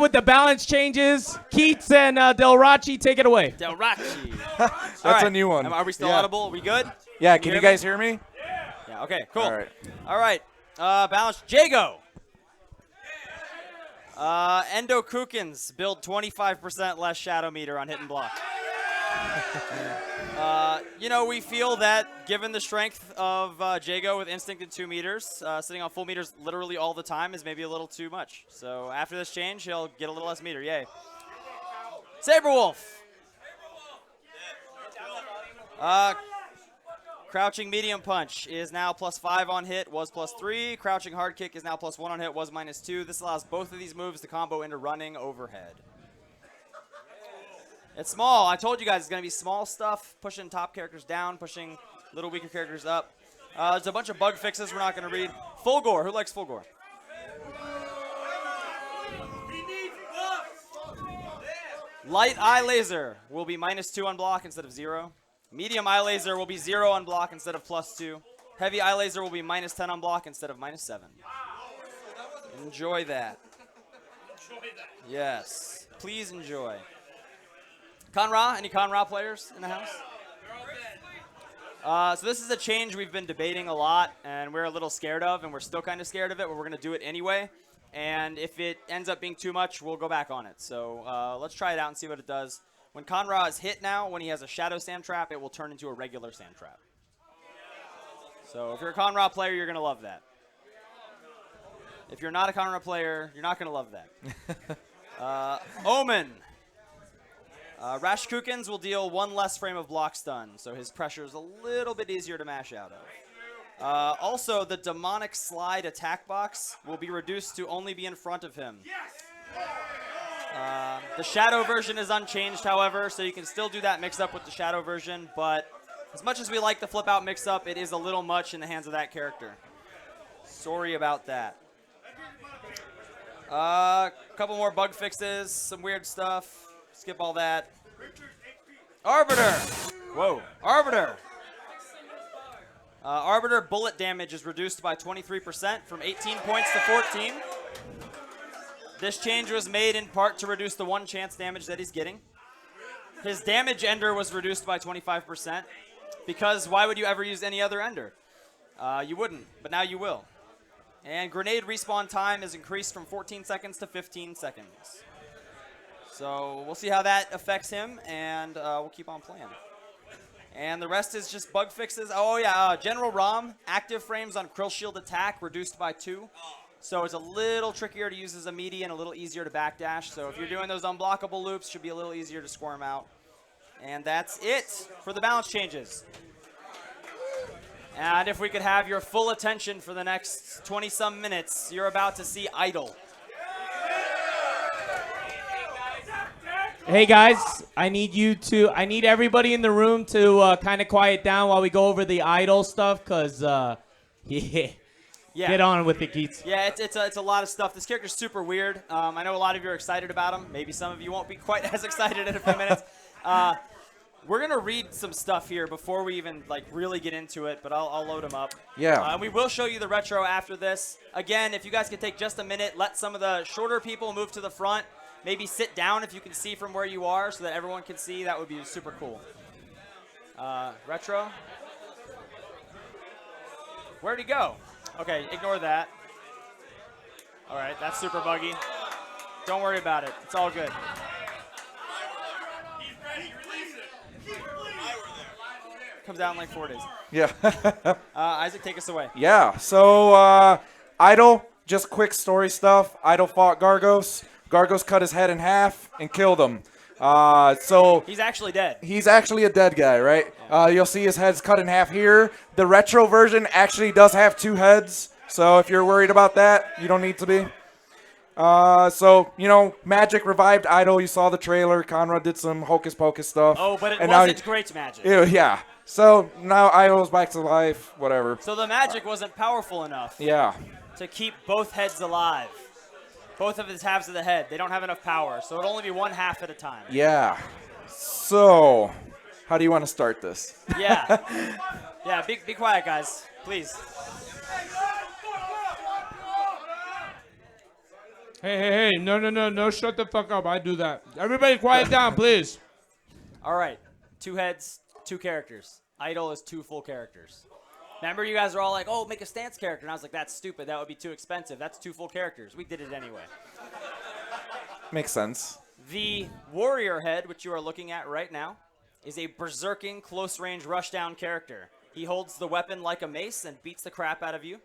With the balance changes, Keats and Del Rachi, take it away. Del Rachi. That's a new one. Are we still Yeah. audible? Are we good? Yeah, can you guys hear me? Yeah, okay, cool. All right. All right. Balance. Jago. Endo Kukins build 25% less shadow meter on hit and block. We feel that given the strength of Jago with instinct and 2 meters, sitting on full meters literally all the time is maybe a little too much. So after this change, he'll get a little less meter. Yay. Saberwolf. Crouching medium punch is now +5 on hit, was +3. Crouching hard kick is now +1 on hit, was -2. This allows both of these moves to combo into running overhead. It's small. I told you guys it's going to be small stuff, pushing top characters down, pushing little weaker characters up. There's a bunch of bug fixes we're not going to read. Fulgore. Who likes Fulgore? Light Eye Laser will be -2 on block instead of 0. Medium Eye Laser will be 0 on block instead of +2. Heavy Eye Laser will be -10 on block instead of -7. Enjoy that. Yes. Please enjoy. Conra, any Conra players in the house? So this is a change we've been debating a lot, and we're a little scared of, and we're still kind of scared of it, but we're going to do it anyway. And if it ends up being too much, we'll go back on it. So let's try it out and see what it does. When Conra is hit now, when he has a Shadow Sand Trap, it will turn into a regular Sand Trap. So if you're a Conra player, you're going to love that. If you're not a Conra player, you're not going to love that. Omen. Rash Kukins will deal 1 less frame of block stun, so his pressure is a little bit easier to mash out of. Also, the demonic slide attack box will be reduced to only be in front of him. The shadow version is unchanged, however, so you can still do that mix-up with the shadow version, but as much as we like the flip-out mix-up, it is a little much in the hands of that character. Sorry about that. Couple more bug fixes, some weird stuff. Skip all that. Arbiter. Whoa. Arbiter. Arbiter bullet damage is reduced by 23% from 18 points to 14. This change was made in part to reduce the 1 chance damage that he's getting. His damage ender was reduced by 25% because why would you ever use any other ender? You wouldn't, but now you will. And grenade respawn time is increased from 14 seconds to 15 seconds. So we'll see how that affects him, and we'll keep on playing. And the rest is just bug fixes. Oh, yeah, General Rom, active frames on Krill Shield attack reduced by 2. So it's a little trickier to use as a meaty and a little easier to backdash. So if you're doing those unblockable loops, it should be a little easier to squirm out. And that's it for the balance changes. And if we could have your full attention for the next 20-some minutes, you're about to see Eyedol. Hey guys, I need everybody in the room to kind of quiet down while we go over the Eyedol stuff, cause yeah. Get on with it, Keats. Yeah, it's a lot of stuff. This character's super weird. I know a lot of you are excited about him. Maybe some of you won't be quite as excited in a few minutes. We're gonna read some stuff here before we even really get into it, but I'll load them up. Yeah. We will show you the retro after this. Again, if you guys could take just a minute, let some of the shorter people move to the front. Maybe sit down if you can see from where you are so that everyone can see. That would be super cool. Retro. Where'd he go? Okay, ignore that. All right, that's super buggy. Don't worry about it. It's all good. Comes out in like 4 days. Yeah. Isaac, take us away. Yeah, so Eyedol, just quick story stuff. Eyedol fought Gargos. Gargos cut his head in half and killed him. So he's actually dead. He's actually a dead guy, right? Yeah. You'll see his head's cut in half here. The retro version actually does have 2 heads. So if you're worried about that, you don't need to be. So, Magic revived Eyedol. You saw the trailer. Conrad did some hocus pocus stuff. Oh, but it wasn't great Magic. Yeah. So now Eyedol's back to life, whatever. So the Magic wasn't powerful enough. Yeah. To keep both heads alive. Both of his halves of the head. They don't have enough power, so it'll only be 1 half at a time. Yeah. So, how do you want to start this? Yeah. Yeah, be quiet, guys. Please. Hey, no, shut the fuck up. I do that. Everybody quiet down, please. All right, 2 heads, 2 characters. Eyedol is 2 full characters. Remember, you guys are all like, oh, make a stance character. And I was like, that's stupid. That would be too expensive. That's 2 full characters. We did it anyway. Makes sense. The warrior head, which you are looking at right now, is a berserking close-range rushdown character. He holds the weapon like a mace and beats the crap out of you.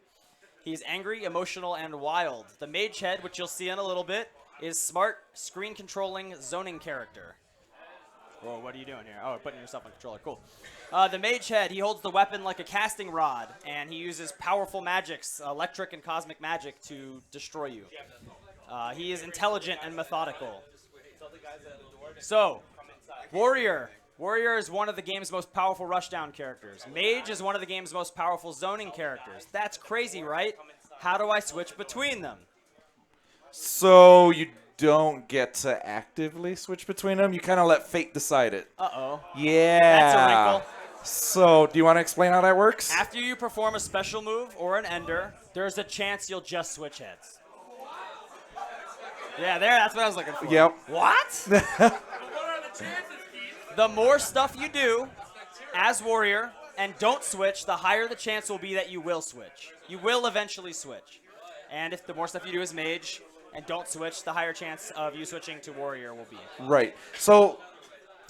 He's angry, emotional, and wild. The mage head, which you'll see in a little bit, is smart, screen-controlling zoning character. Whoa, what are you doing here? Oh, putting yourself on controller. Cool. The mage head, he holds the weapon like a casting rod, and he uses powerful magics, electric and cosmic magic, to destroy you. He is intelligent and methodical. So, warrior. Warrior is one of the game's most powerful rushdown characters. Mage is one of the game's most powerful zoning characters. That's crazy, right? How do I switch between them? So you don't get to actively switch between them. You kind of let fate decide it. Uh-oh. Yeah. That's a wrinkle. So do you want to explain how that works? After you perform a special move or an ender, there's a chance you'll just switch heads. Yeah, that's what I was looking for. Yep. What? The more stuff you do as warrior and don't switch, the higher the chance will be that you will switch. You will eventually switch. And if the more stuff you do as mage and don't switch, the higher chance of you switching to warrior will be. Right. So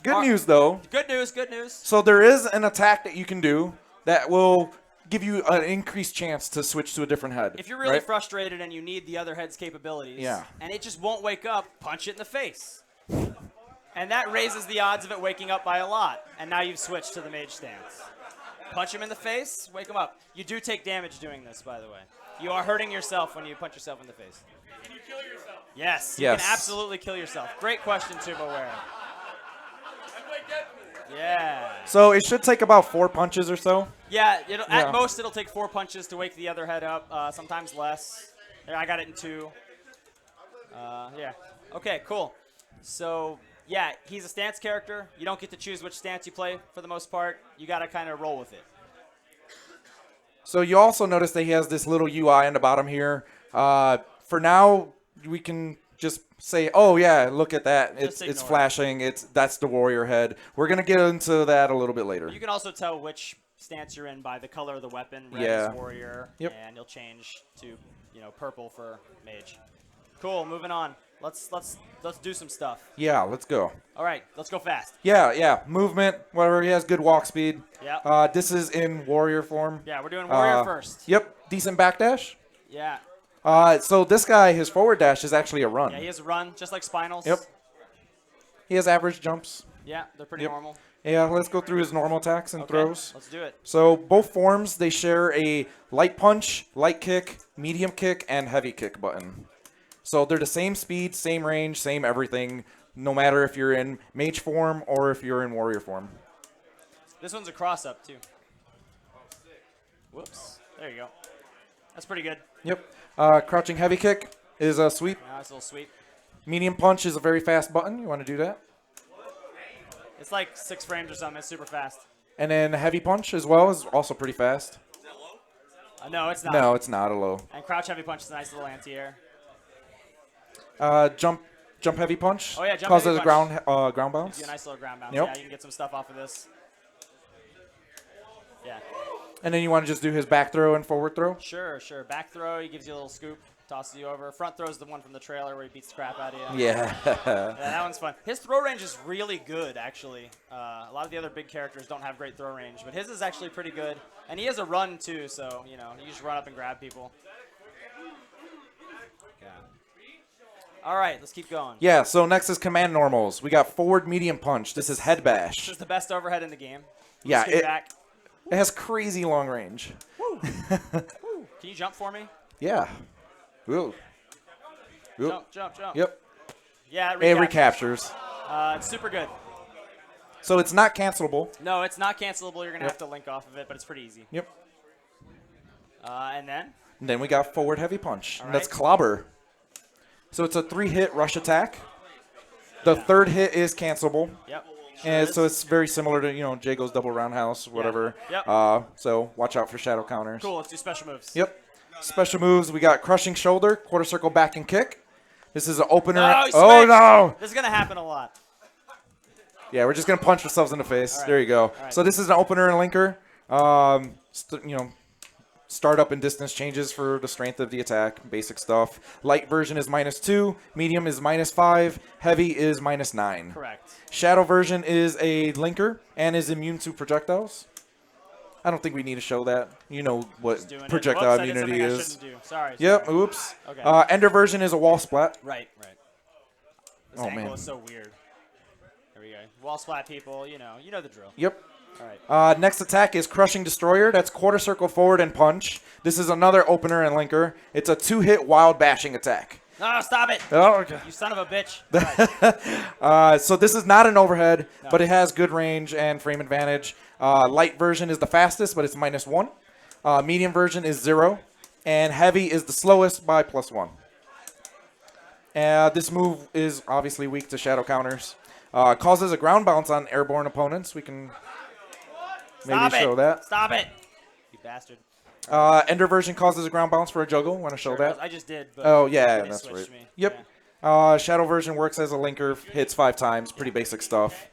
good news, though. Good news, good news. So there is an attack that you can do that will give you an increased chance to switch to a different head. If you're really right? frustrated and you need the other head's capabilities, Yeah. and it just won't wake up, punch it in the face. And that raises the odds of it waking up by a lot. And now you've switched to the mage stance. Punch him in the face, wake him up. You do take damage doing this, by the way. You are hurting yourself when you punch yourself in the face. Can you kill yourself? Yes, you Yes. can absolutely kill yourself. Great question, Tubaware. I play Deadpool. Yeah. So it should take about 4 punches or so. Yeah, Yeah. at most it'll take 4 punches to wake the other head up, sometimes less. Yeah, I got it in 2. Yeah. Okay, cool. So, yeah, he's a stance character. You don't get to choose which stance you play for the most part. You got to kind of roll with it. So you also notice that he has this little UI on the bottom here. For now, we can just say, oh yeah, look at that. It's ignore it. flashing. That's the warrior head. We're gonna get into that a little bit later. You can also tell which stance you're in by the color of the weapon. Red Yeah. is warrior, Yep. and you'll change to purple for mage. Cool. Moving on. Let's do some stuff. Yeah, let's go. All right, let's go fast. Yeah. Movement, whatever. He has good walk speed. Yeah. This is in warrior form. Yeah, we're doing warrior first. Yep. Decent backdash. Yeah. So this guy, his forward dash is actually a run. Yeah, he has a run, just like Spinals. Yep. He has average jumps. Yeah, they're pretty Yep. normal. Yeah, let's go through his normal attacks and Okay, throws. let's do it. So both forms, they share a light punch, light kick, medium kick, and heavy kick button. So they're the same speed, same range, same everything, no matter if you're in mage form or if you're in warrior form. This one's a cross-up, too. Whoops. There you go. That's pretty good. Yep. Crouching heavy kick is a sweep. Nice little sweep. Medium punch is a very fast button. You want to do that? It's like 6 frames or something. It's super fast. And then heavy punch as well is also pretty fast. No, it's not. No, it's not a low. And crouch heavy punch is a nice little anti-air. Jump heavy punch. Oh, yeah, jump causes heavy a punch. ground bounce. Gives you a nice little ground bounce. Yep. Yeah, you can get some stuff off of this. Yeah. And then you want to just do his back throw and forward throw. Sure. Back throw, he gives you a little scoop, tosses you over. Front throw is the one from the trailer where he beats the crap out of you. Yeah. Yeah, that one's fun. His throw range is really good, actually. A lot of the other big characters don't have great throw range, but his is actually pretty good. And he has a run, too, so, you just run up and grab people. Yeah. All right, let's keep going. Yeah, so next is command normals. We got forward medium punch. This is head This bash. is the best overhead in the game. Yeah, Let's get back. It has crazy long range. Woo. Can you jump for me? Yeah. Woo. Woo. Jump. Yep. Yeah, it It recaptures. recaptures. It's super good. So it's not cancelable. No, it's not cancelable. You're going to Yep. have to link off of it, but it's pretty easy. Yep. And then? And then we got forward heavy punch. All And that's right. clobber. So it's a 3-hit rush attack. The third hit is cancelable. Yep. And is. so it's very similar to, Jago's double roundhouse, whatever. Yep. So watch out for shadow counters. Cool, let's do special moves. Yep. Special moves, we got crushing shoulder, quarter circle back and kick. This is an opener. No, he Oh, switched. no. This is going to happen a lot. Yeah, we're just going to punch ourselves in the face. right. There you go. right. So this is an opener and linker. Startup and distance changes for the strength of the attack. Basic stuff. Light version is -2. Medium is -5. Heavy is -9. Correct. Shadow version is a linker and is immune to projectiles. I don't think we need to show that. You know what Doing projectile it. Whoops, immunity I did is. something I shouldn't do. Sorry. Yep, sorry. oops. Okay. Ender version is a wall splat. Right. This Oh, angle man. is so weird. There we go. Wall splat people, you know the drill. Yep. All right. Next attack is Crushing Destroyer. That's quarter circle forward and punch. This is another opener and linker. It's a 2-hit wild bashing attack. No, stop it. Oh, okay. You son of a bitch. All right. So this is not an overhead, but it has good range and frame advantage. Light version is the fastest, but it's -1. Medium version is 0. And heavy is the slowest by +1. This move is obviously weak to shadow counters. Causes a ground bounce on airborne opponents. We can maybe Stop it. show that. Stop it. You bastard. Ender version causes a ground bounce for a juggle. Want to show that? I just did. But Oh, yeah, they that's switched right. Me. Yep. Yeah. Shadow version works as a linker, hits 5 times. Pretty basic stuff.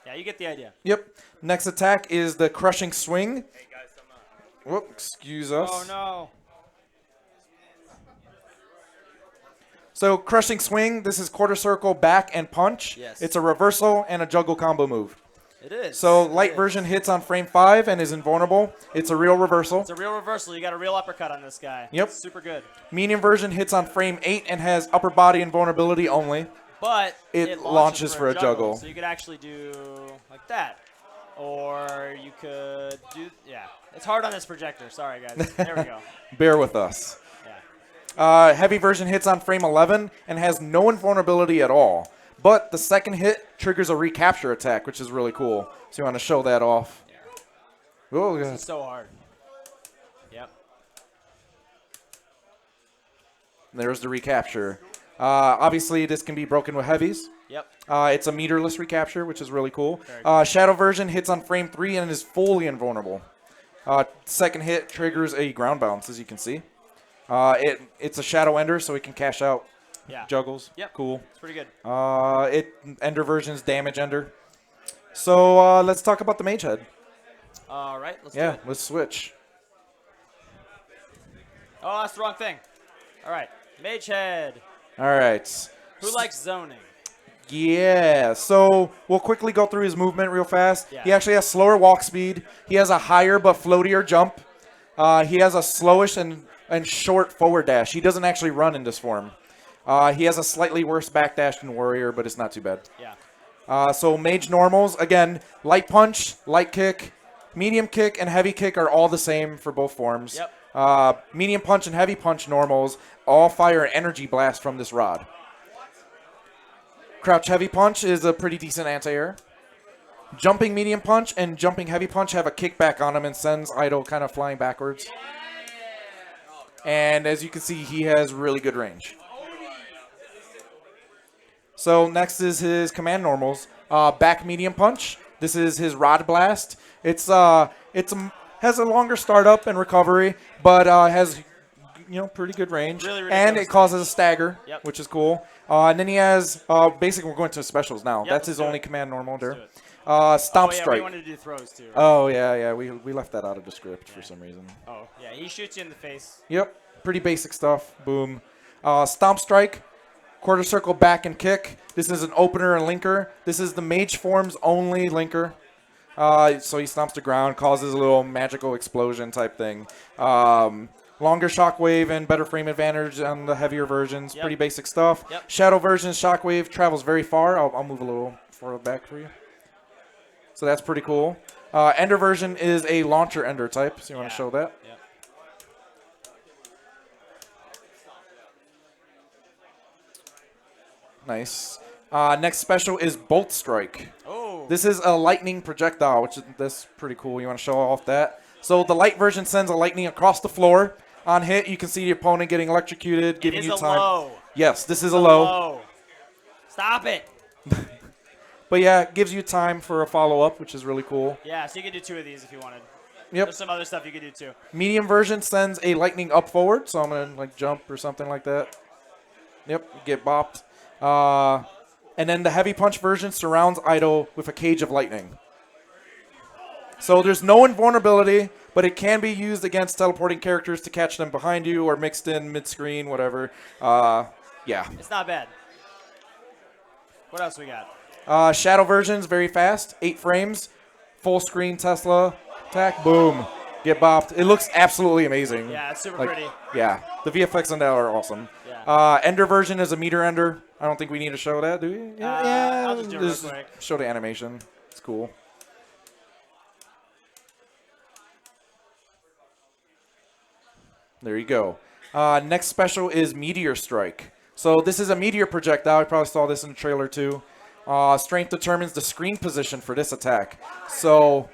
Yeah, you get the idea. Yep. Next attack is the Crushing Swing. Whoop, excuse us. Oh, no. So Crushing Swing, this is quarter circle, back, and punch. Yes. It's a reversal and a juggle combo move. It is. So It light is. version hits on frame 5 and is invulnerable. It's a real reversal. It's a real reversal. You got a real uppercut on this guy. Yep. It's super good. Medium version hits on frame 8 and has upper body invulnerability only. But It launches for a juggle. So you could actually do like that. Or you could do, yeah. It's hard on this projector. Sorry, guys. There we go. Bear with us. Yeah. Heavy version hits on frame 11 and has no invulnerability at all. But the second hit triggers a recapture attack, which is really cool. So you want to show that off. Oh, It's so hard. Yep. there's the recapture. Obviously, this can be broken with heavies. Yep. It's a meterless recapture, which is really cool. Shadow version hits on frame 3 and is fully invulnerable. Second hit triggers a ground bounce, as you can see. It's a shadow ender, so it can cash out juggles. Yep. Cool. It's pretty good. Ender version's damage ender. So let's talk about the mage head. All right. Let's do it. Let's switch. Oh, that's the wrong thing. All right. Mage head. All right. Who likes zoning? Yeah, so we'll quickly go through his movement real fast. Yeah. He actually has slower walk speed. He has a higher but floatier jump. He has a slowish and short forward dash. He doesn't actually run in this form. He has a slightly worse back dash than Warrior, but it's not too bad. Yeah. So Mage Normals, again, light punch, light kick, medium kick, and heavy kick are all the same for both forms. Yep. Medium punch and heavy punch normals all fire an energy blast from this rod. Crouch heavy punch is a pretty decent anti-air. Jumping medium punch and jumping heavy punch have a kickback on him and sends Eyedol kind of flying backwards. And as you can see, he has really good range. So next is his command normals. Back medium punch. This is his rod blast. Has a longer startup and recovery, but has pretty good range. Really and close it causes a stagger, Yep. which is cool. And then he has basically we're going to specials now. Yep, That's his let's do only it. command normal there. do it. Stomp Oh, yeah, strike. we wanted to do throws too. Right? Oh yeah, we left that out of the script for some reason. Oh, yeah, he shoots you in the face. Yep, pretty basic stuff. Boom. Stomp strike, quarter circle back and kick. This is an opener and linker. This is the mage form's only linker. So he stomps the ground, causes a little magical explosion type thing. Longer shockwave and better frame advantage on the heavier versions. Yep. Pretty basic stuff. Yep. Shadow version shockwave travels very far. I'll move a little further back for you. So that's pretty cool. Ender version is a launcher ender type. So you want to show that? Yep. Nice. Next special is Bolt Strike. Oh. This is a lightning projectile, which is that's pretty cool. You want to show off that? So the light version sends a lightning across the floor. On hit, you can see the opponent getting electrocuted, giving you time. Low. Yes, this is a low. Low. Stop it. But yeah, it gives you time for a follow-up, which is really cool. Yeah, so you can do 2 of these if you wanted. Yep. There's some other stuff you could do too. Medium version sends a lightning up forward, so I'm going to like jump or something like that. Yep, get bopped. And then the heavy punch version surrounds Eyedol with a cage of lightning. So there's no invulnerability, but it can be used against teleporting characters to catch them behind you or mixed in mid-screen, whatever. Yeah. It's not bad. What else we got? Shadow version's very fast, 8 frames, full screen Tesla attack, boom, get bopped. It looks absolutely amazing. Yeah, it's super Like, pretty. Yeah, the VFX on that are awesome. Yeah. Ender version is a meteor ender. I don't think we need to show that, do we? I'll just do it real quick. Show the animation. It's cool. There you go. Next special is Meteor Strike. So this is a meteor projectile. You probably saw this in the trailer too. Strength determines the screen position for this attack. So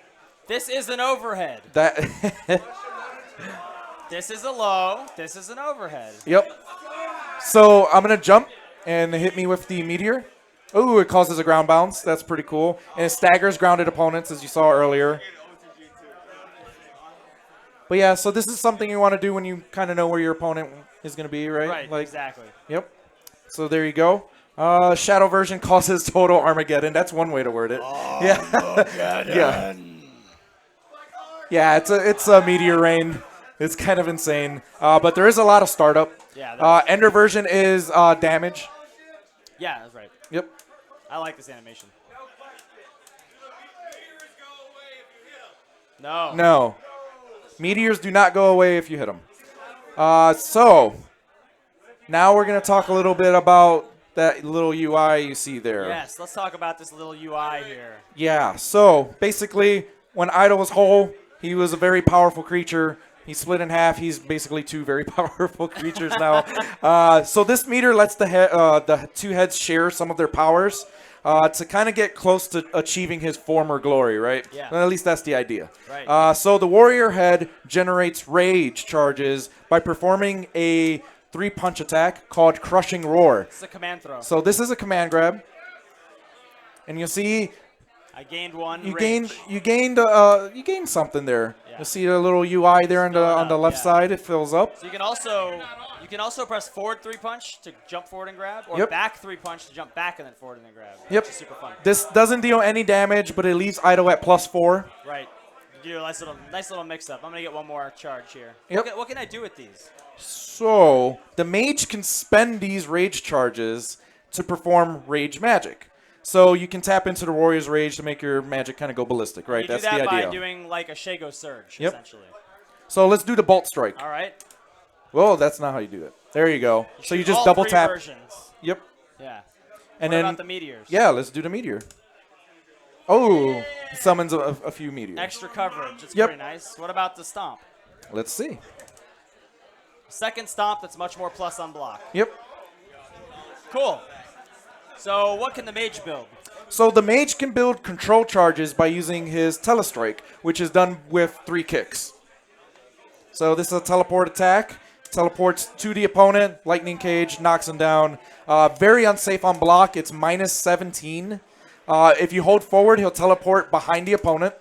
This is an overhead. that This is a low. This is an overhead. Yep. So I'm going to jump and hit me with the meteor. Ooh, it causes a ground bounce. That's pretty cool. And it staggers grounded opponents, as you saw earlier. But yeah, so this is something you want to do when you kind of know where your opponent is going to be, right? Right, Like, exactly. Yep. So there you go. Shadow version causes total Armageddon. That's one way to word it. Yeah. Yeah, it's a meteor rain. It's kind of insane. But there is a lot of startup. Yeah. Ender version is damage. Yeah, that's right. Yep. I like this animation. No. No. Meteors do not go away if you hit them. So now we're going to talk a little bit about that little UI you see there. Yes, let's talk about this little UI here. Yeah, so basically when Eyedol was whole, he was a very powerful creature. He split in half. He's basically 2 very powerful creatures now. So this meter lets the 2 heads share some of their powers to kind of get close to achieving his former glory, right? Yeah. Well, at least that's the idea. Right. So the warrior head generates rage charges by performing a 3-punch attack called Crushing Roar. It's a command throw. So this is a command grab. And you'll see I gained 1. you range. gained something there. Yeah. You see the little UI there on the left yeah. side. It fills up. So you can also press forward 3-punch to jump forward and grab, or Yep. back 3-punch to jump back and then forward and then grab. Yep. Which is super fun. This doesn't deal any damage, but it leaves Eyedol at +4. Right. You do a nice little mix up. I'm gonna get one more charge here. Yep. What can I do with these? So the mage can spend these rage charges to perform rage magic. So you can tap into the warrior's rage to make your magic kind of go ballistic, right? You That's do that the idea. by doing like a Shago Surge, Yep. essentially. So let's do the bolt strike. All right. Whoa, that's not how you do it. There you go. So you just All double 3 tap. versions. Yep. Yeah. And What then about the meteors? yeah, let's do the meteor. Oh, summons a few meteors. Extra coverage. It's Yep. pretty nice. What about the stomp? Let's see. Second stomp that's much more plus on block. Yep. Cool. So what can the mage build? So the mage can build control charges by using his telestrike, which is done with 3 kicks. So this is a teleport attack. Teleports to the opponent, lightning cage, knocks him down. Very unsafe on block. It's -17. If you hold forward, he'll teleport behind the opponent.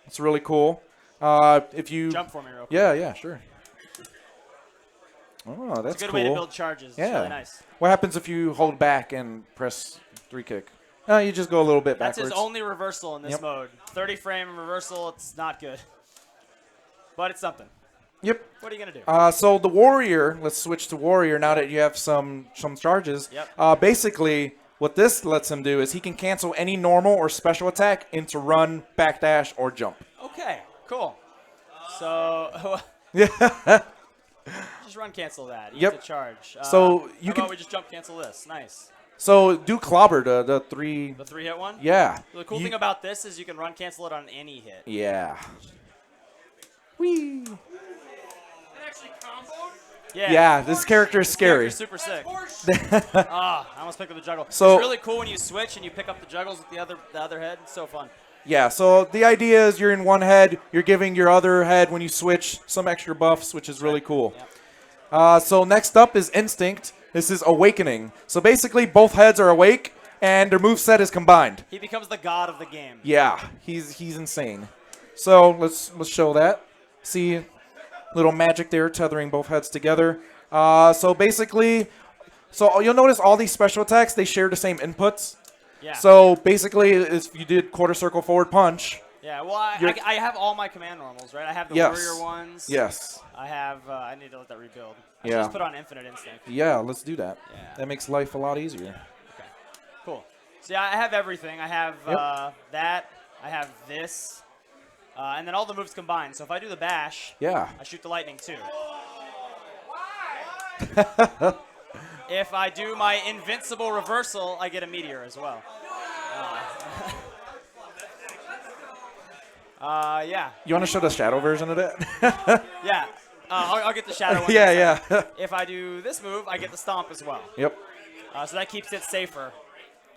It's really cool. If you Jump for me real quick. yeah, sure. Oh, that's It's a good cool. way to build charges. Yeah. It's really nice. What happens if you hold back and press 3 kick? You just go a little bit That's backwards. his only reversal in this Yep. mode. 30 frame reversal, it's not good. But it's something. Yep. What are you going to do? So the warrior, let's switch to warrior now that you have some charges. Yep. Basically, what this lets him do is he can cancel any normal or special attack into run, backdash, or jump. Okay, cool. So Yeah. just run cancel that. You Yep. get to charge. So you how can- about we just jump cancel this? Nice. So do clobber the 3. The 3-hit one? Yeah. The cool thing about this is you can run cancel it on any hit. Yeah. Whee. It actually comboed? Yeah, this character is scary. Character's super sick. Horseshit. I almost picked up the juggle. So- it's really cool when you switch and you pick up the juggles with the other head. It's so fun. Yeah, so the idea is you're in one head, you're giving your other head, when you switch, some extra buffs, which is really cool. Yep. So next up is Instinct. This is Awakening. So basically both heads are awake, and their moveset is combined. He becomes the god of the game. Yeah, he's insane. So let's show that. See, little magic there, tethering both heads together. So basically, you'll notice all these special attacks, they share the same inputs. Yeah. So basically, if you did quarter circle forward punch. Yeah, well, I have all my command normals, right? I have the Yes. warrior ones. Yes. I have, I need to let that rebuild. I should Yeah. just put on infinite instinct. Yeah, let's do that. Yeah. That makes life a lot easier. Okay, cool. So yeah, I have everything. I have that. I have this. And then all the moves combined. So if I do the bash, Yeah. I shoot the lightning too. If I do my invincible reversal, I get a meteor as well. Yeah. You want to show the shadow version of that? Yeah. I'll get the shadow one. Yeah, yeah. If I do this move, I get the stomp as well. Yep. So that keeps it safer.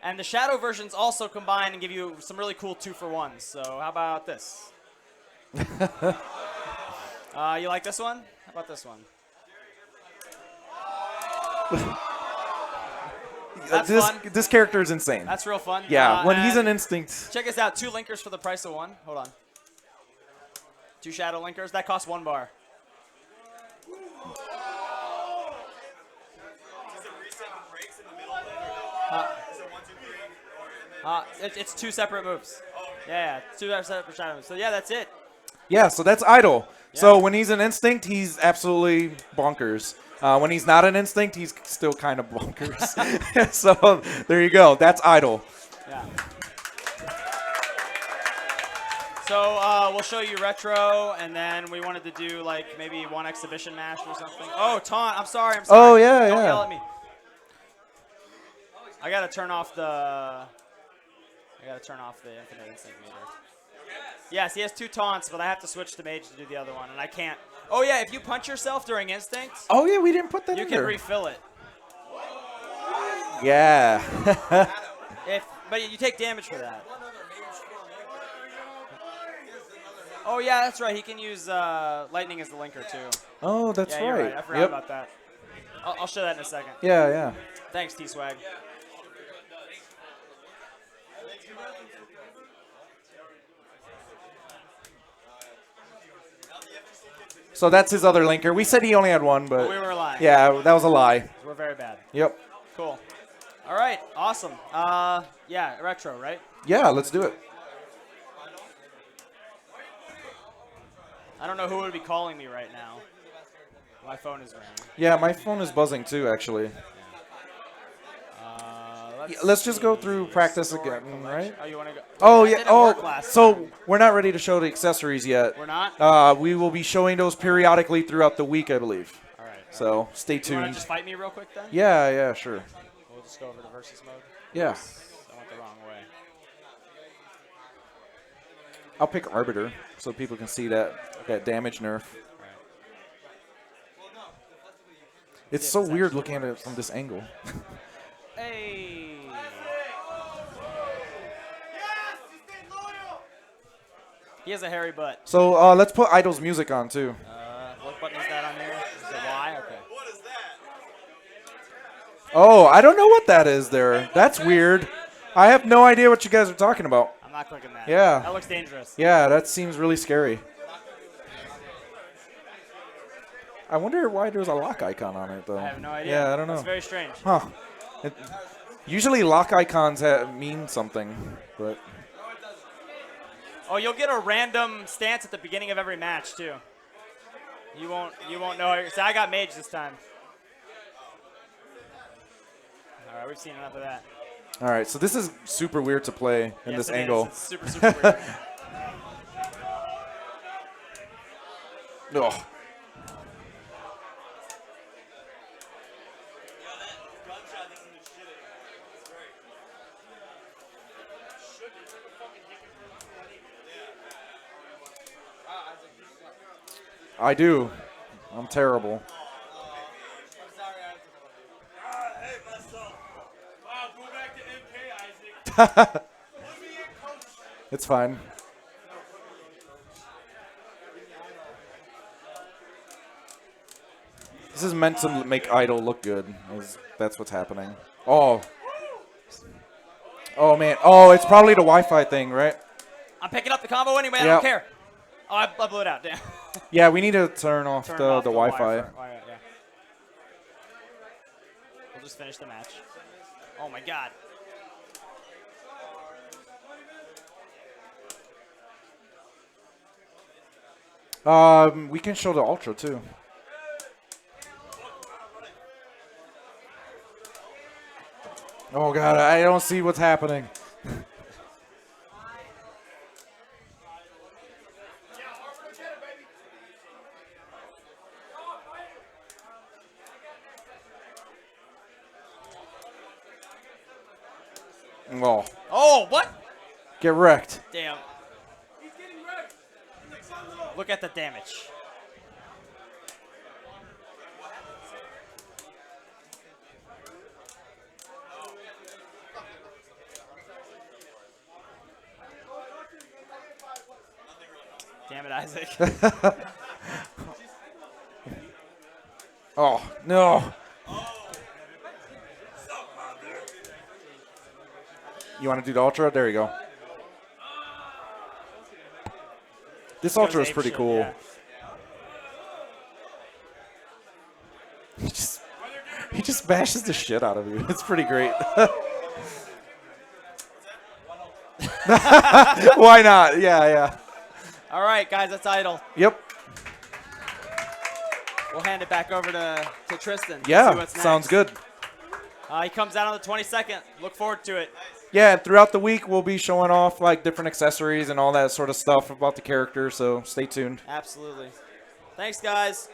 And the shadow versions also combine and give you some really cool 2-for-1s. So how about this? You like this one? How about this one? That's fun. This character is insane. That's real fun. Yeah, when he's and an instinct. check this out. 2 linkers for the price of 1. Hold on. 2 shadow linkers. That costs 1 bar. It's 2 separate moves. Yeah, 2 separate shadow moves. So yeah, that's it. Yeah, so that's Eyedol. Yeah. So when he's an instinct, he's absolutely bonkers. When he's not an instinct, he's still kind of bonkers. So there you go. That's Eyedol. Yeah. So we'll show you retro, and then we wanted to do like maybe 1 exhibition match or something. Oh, taunt! I'm sorry. Oh, yeah, Don't yeah. yell at me. I gotta turn off the infinite instinct meter. Yes, he has 2 taunts, but I have to switch to mage to do the other one, and I can't. Oh yeah, if you punch yourself during instinct, Oh, yeah, we didn't put that you in can there. refill it. Yeah. But you take damage for that. Oh yeah, that's right. He can use lightning as the linker too. Oh, that's Yeah, you're right. right. I forgot about that. I'll show that in a second. Yeah, yeah. Thanks, T-Swag. So that's his other linker. We said he only had 1, but We were lying. yeah, that was a lie. We're very bad. Yep. Cool. All right. Awesome. Yeah, retro, right? Yeah, let's do it. I don't know who would be calling me right now. My phone is ringing. Yeah, my phone is buzzing too, actually. Let's just go through practice again, right? Oh, you want to go? Oh, That yeah. didn't work Oh, last so time. we're not ready to show the accessories yet. We're not? We will be showing those periodically throughout the week, I believe. All right. So stay You want to tuned. just fight me real quick then? Yeah, yeah, sure. We'll just go over to versus mode. Yeah. I went the wrong way. I'll pick Arbiter so people can see that damage nerf. It's so weird looking at it from this angle. Hey. He has a hairy butt. So let's put Eyedol's music on too. What button is that on there? Is it Y? Okay. Oh, I don't know what that is there. That's weird. I have no idea what you guys are talking about. I'm not clicking that. Yeah. That looks dangerous. Yeah, that seems really scary. I wonder why there's a lock icon on it, though. I have no idea. Yeah, I don't know. It's very strange. Huh. Usually lock icons mean something, but... Oh, you'll get a random stance at the beginning of every match, too. You won't know. See, I got mage this time. All right, we've seen enough of that. All right, so this is super weird to play in Yes, this it is. angle. It's super, super weird. Ugh. I do. I'm terrible. It's fine. This is meant to make Eyedol look good. That's what's happening. Oh. Oh, man. Oh, it's probably the Wi-Fi thing, right? I'm picking up the combo anyway. I Yep. don't care. Oh, I blew it out. Damn. Yeah, we need to turn off Turn the off Wi-Fi. Yeah. We'll just finish the match. Oh my god. We can show the Ultra too. Oh god, I don't see what's happening. Oh, Oh, what? get wrecked. Damn. Look at the damage. Damn it, Isaac. Oh, no. You want to do the Ultra? There you go. This Ultra is pretty Apeshit, cool. yeah. He just bashes the shit out of you. It's pretty great. Why not? Yeah. All right, guys, that's Eyedol. Yep. We'll hand it back over to Tristan. See Yeah, what's sounds next. good. He comes out on the 22nd. Look forward to it. Yeah, throughout the week we'll be showing off like different accessories and all that sort of stuff about the character, so stay tuned. Absolutely. Thanks, guys.